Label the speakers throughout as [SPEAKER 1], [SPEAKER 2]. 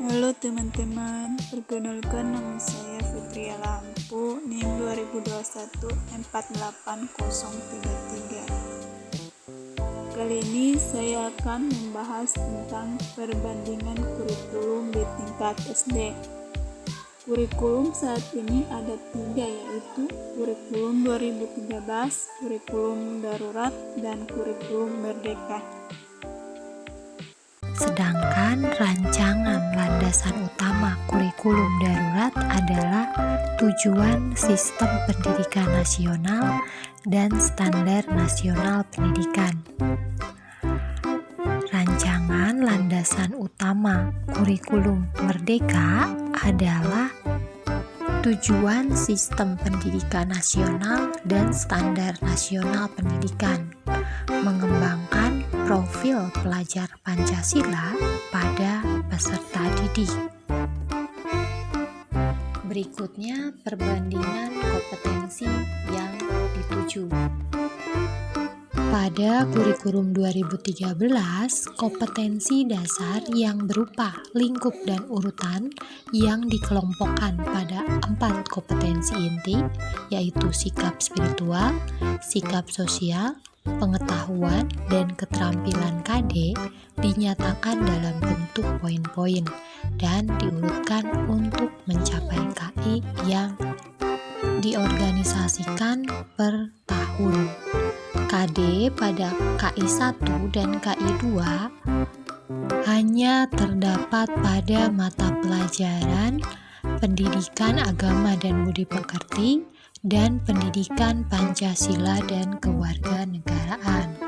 [SPEAKER 1] Halo teman-teman, perkenalkan nama saya Fitria Lampu, NIM 2021-48033. Kali ini saya akan membahas tentang perbandingan kurikulum di tingkat SD. Kurikulum saat ini ada 3, yaitu kurikulum 2013, kurikulum darurat, dan kurikulum merdeka.
[SPEAKER 2] Sedangkan rancangan landasan utama kurikulum darurat adalah tujuan sistem pendidikan nasional dan standar nasional pendidikan. Rancangan landasan utama kurikulum merdeka adalah tujuan sistem pendidikan nasional dan standar nasional pendidikan, mengembangkan profil pelajar Pancasila pada peserta didik. Berikutnya perbandingan kompetensi yang dituju. Pada kurikulum 2013, kompetensi dasar yang berupa lingkup dan urutan yang dikelompokkan pada 4 kompetensi inti, yaitu sikap spiritual, sikap sosial, pengetahuan, dan keterampilan KD dinyatakan dalam bentuk poin-poin dan diurutkan untuk mencapai KI yang diorganisasikan per tahun. KD pada KI 1 dan KI 2 hanya terdapat pada mata pelajaran pendidikan agama dan budi pekerti dan pendidikan Pancasila dan kewarganegaraan.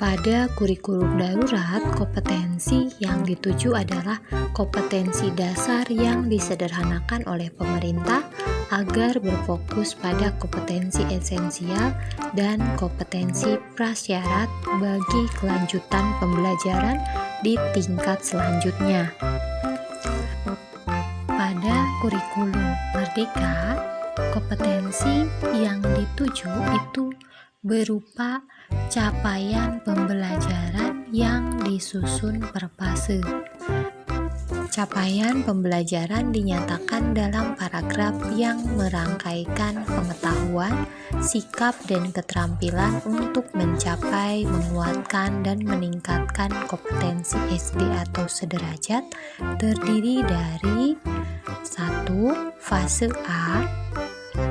[SPEAKER 2] Pada kurikulum darurat, kompetensi yang dituju adalah kompetensi dasar yang disederhanakan oleh pemerintah agar berfokus pada kompetensi esensial dan kompetensi prasyarat bagi kelanjutan pembelajaran di tingkat selanjutnya. Pada kurikulum merdeka, kompetensi yang dituju itu berupa capaian pembelajaran yang disusun per fase. Capaian pembelajaran dinyatakan dalam paragraf yang merangkaikan pengetahuan, sikap, dan keterampilan untuk mencapai, menguatkan, dan meningkatkan kompetensi SD atau sederajat terdiri dari 1. Fase A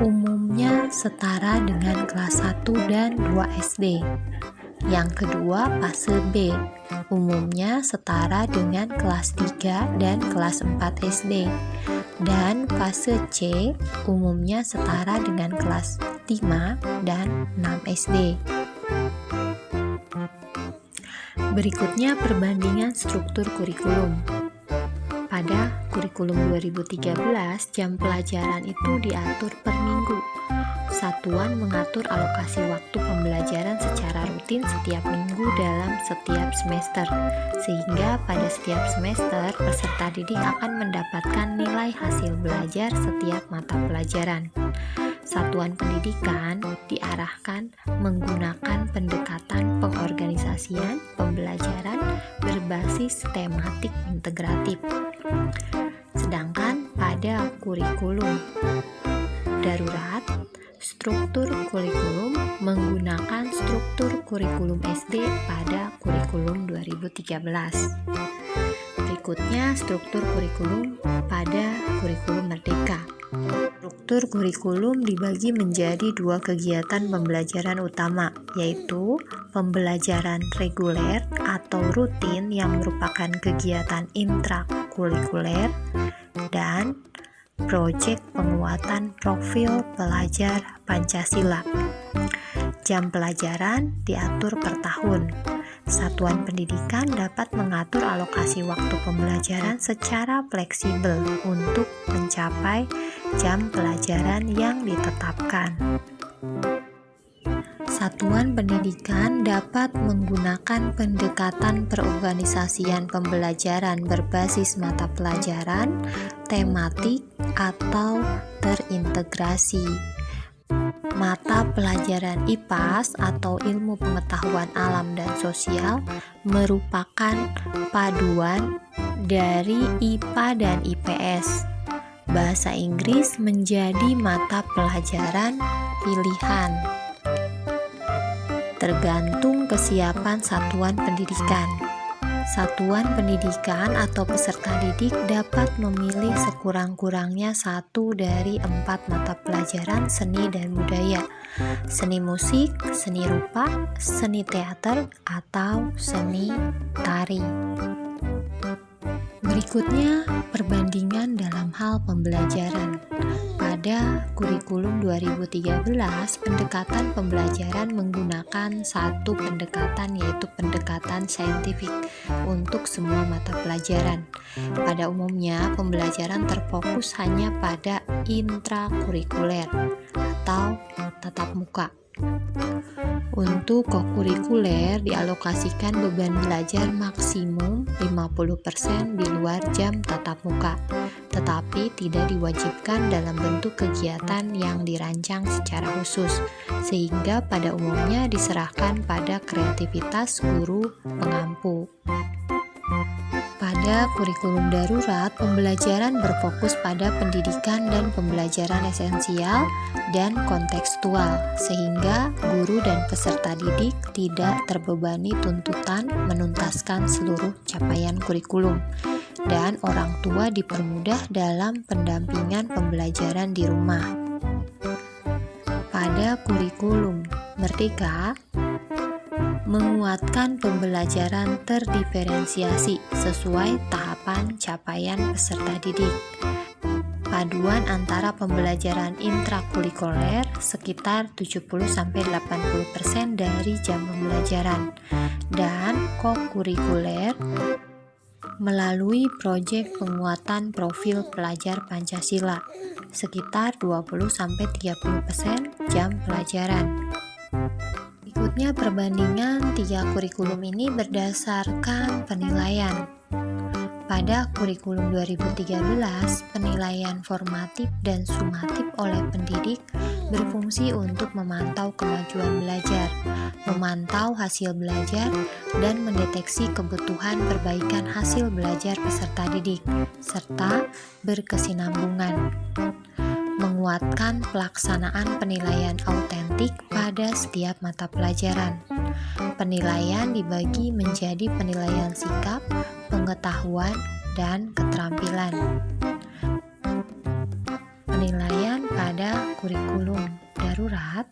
[SPEAKER 2] umumnya setara dengan kelas 1 dan 2 SD. Yang kedua, fase B umumnya setara dengan kelas 3 dan kelas 4 SD. Dan fase C umumnya setara dengan kelas 5 dan 6 SD. Berikutnya perbandingan struktur kurikulum. Pada kurikulum 2013, jam pelajaran itu diatur per minggu. Satuan mengatur alokasi waktu pembelajaran secara rutin setiap minggu dalam setiap semester, sehingga pada setiap semester peserta didik akan mendapatkan nilai hasil belajar setiap mata pelajaran. Satuan pendidikan diarahkan menggunakan pendekatan pengorganisasian pembelajaran berbasis tematik integratif. Sedangkan pada kurikulum darurat, struktur kurikulum menggunakan struktur kurikulum SD pada kurikulum 2013. Berikutnya struktur kurikulum pada kurikulum merdeka. Struktur kurikulum dibagi menjadi 2 kegiatan pembelajaran utama, yaitu pembelajaran reguler atau rutin yang merupakan kegiatan intrakurikuler dan proyek penguatan profil pelajar Pancasila. Jam pelajaran diatur per tahun. Satuan pendidikan dapat mengatur alokasi waktu pembelajaran secara fleksibel untuk mencapai jam pelajaran yang ditetapkan. Satuan pendidikan dapat menggunakan pendekatan perorganisasian pembelajaran berbasis mata pelajaran, tematik, atau terintegrasi. Mata pelajaran IPAS atau Ilmu Pengetahuan Alam dan Sosial merupakan paduan dari IPA dan IPS. Bahasa Inggris menjadi mata pelajaran pilihan, tergantung kesiapan satuan pendidikan. Satuan pendidikan atau peserta didik dapat memilih sekurang-kurangnya 1 dari 4 mata pelajaran seni dan budaya, seni musik, seni rupa, seni teater, atau seni tari. Berikutnya, perbandingan dalam hal pembelajaran. Pada kurikulum 2013, pendekatan pembelajaran menggunakan satu pendekatan, yaitu pendekatan saintifik untuk semua mata pelajaran. Pada umumnya, pembelajaran terfokus hanya pada intrakurikuler atau tatap muka. Untuk kokurikuler dialokasikan beban belajar maksimum 50% di luar jam tatap muka, tetapi tidak diwajibkan dalam bentuk kegiatan yang dirancang secara khusus, sehingga pada umumnya diserahkan pada kreativitas guru pengampu. Pada kurikulum darurat, pembelajaran berfokus pada pendidikan dan pembelajaran esensial dan kontekstual, sehingga guru dan peserta didik tidak terbebani tuntutan menuntaskan seluruh capaian kurikulum, dan orang tua dipermudah dalam pendampingan pembelajaran di rumah. Pada kurikulum Merdeka, menguatkan pembelajaran terdiferensiasi sesuai tahapan capaian peserta didik. Paduan antara pembelajaran intrakurikuler sekitar 70-80% dari jam pembelajaran dan kokurikuler melalui proyek penguatan profil pelajar Pancasila sekitar 20-30% jam pelajaran. Berikutnya perbandingan 3 kurikulum ini berdasarkan penilaian. Pada kurikulum 2013, penilaian formatif dan sumatif oleh pendidik berfungsi untuk memantau kemajuan belajar, memantau hasil belajar, dan mendeteksi kebutuhan perbaikan hasil belajar peserta didik, serta berkesinambungan. Menguatkan pelaksanaan penilaian autentik pada setiap mata pelajaran. Penilaian dibagi menjadi penilaian sikap, pengetahuan, dan keterampilan. Penilaian pada kurikulum darurat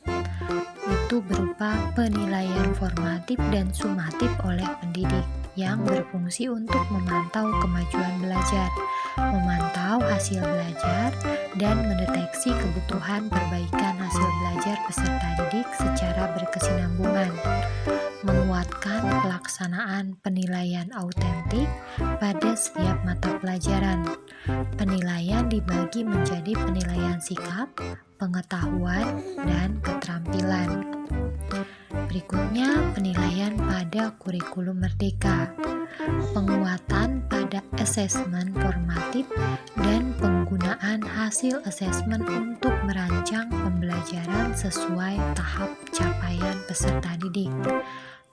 [SPEAKER 2] itu berupa penilaian formatif dan sumatif oleh pendidik yang berfungsi untuk memantau kemajuan belajar, memantau hasil belajar, dan mendeteksi kebutuhan perbaikan hasil belajar peserta didik secara berkesinambungan. Menguatkan pelaksanaan penilaian autentik pada setiap mata pelajaran. Penilaian dibagi menjadi penilaian sikap, pengetahuan, dan keterampilan. Berikutnya penilaian pada kurikulum Merdeka. Penguatan pada asesmen formatif dan penggunaan hasil asesmen untuk merancang pembelajaran sesuai tahap capaian peserta didik.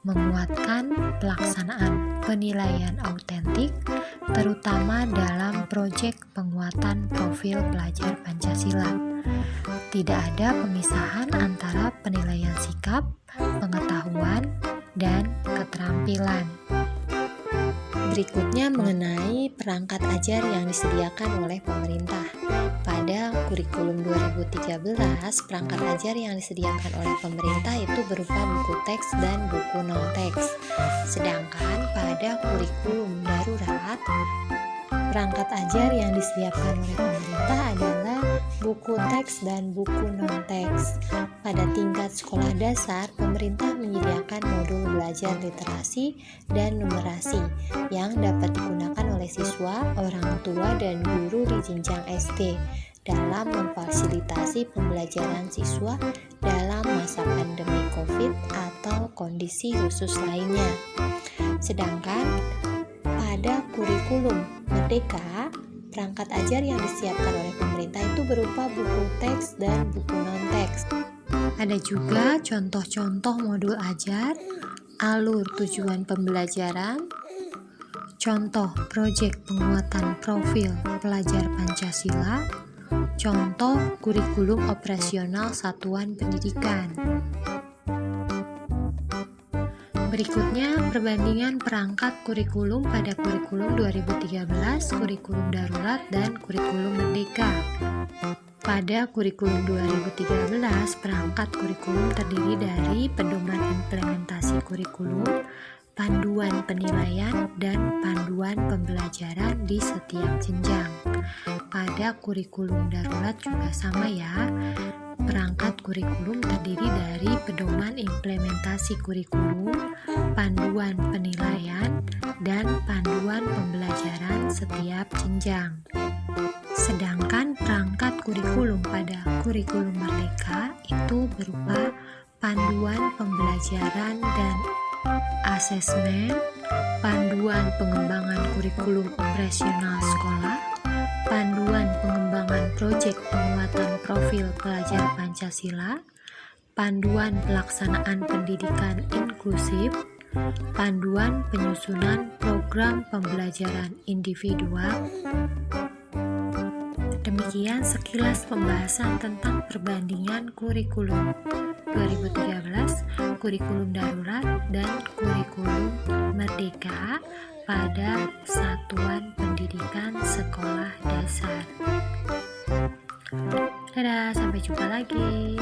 [SPEAKER 2] Menguatkan pelaksanaan penilaian autentik, terutama dalam proyek penguatan profil pelajar Pancasila. Tidak ada pemisahan antara penilaian sikap, pengetahuan, dan keterampilan. Berikutnya mengenai perangkat ajar yang disediakan oleh pemerintah. Pada kurikulum 2013, perangkat ajar yang disediakan oleh pemerintah itu berupa buku teks dan buku non-teks. Sedangkan pada kurikulum darurat, perangkat ajar yang disediakan oleh pemerintah adalah buku teks dan buku non-teks. Pada tingkat sekolah dasar, pemerintah menyediakan modul belajar literasi dan numerasi yang dapat digunakan oleh siswa, orang tua, dan guru di jenjang SD dalam memfasilitasi pembelajaran siswa dalam masa pandemi COVID atau kondisi khusus lainnya. Sedangkan pada kurikulum Merdeka, perangkat ajar yang disiapkan oleh pemerintah itu berupa buku teks dan buku non-teks. Ada juga contoh-contoh modul ajar, alur tujuan pembelajaran, Contoh proyek penguatan profil pelajar Pancasila. Contoh kurikulum operasional satuan pendidikan. Berikutnya, perbandingan perangkat kurikulum pada kurikulum 2013, kurikulum darurat, dan kurikulum merdeka. Pada kurikulum 2013, perangkat kurikulum terdiri dari pedoman implementasi kurikulum, panduan penilaian, dan panduan pembelajaran di setiap jenjang. Pada kurikulum darurat juga sama ya. Perangkat kurikulum terdiri dari pedoman implementasi kurikulum, panduan penilaian, dan panduan pembelajaran setiap jenjang. Sedangkan perangkat kurikulum pada kurikulum merdeka itu berupa panduan pembelajaran dan asesmen, panduan pengembangan kurikulum operasional sekolah, panduan pengembangan proyek penguatan profil pelajar Pancasila, panduan pelaksanaan pendidikan inklusif, panduan penyusunan program pembelajaran individual. Demikian sekilas pembahasan tentang perbandingan kurikulum 2013, kurikulum darurat, dan kurikulum merdeka pada satuan pendidikan sekolah dasar. Dadah, sampai jumpa lagi.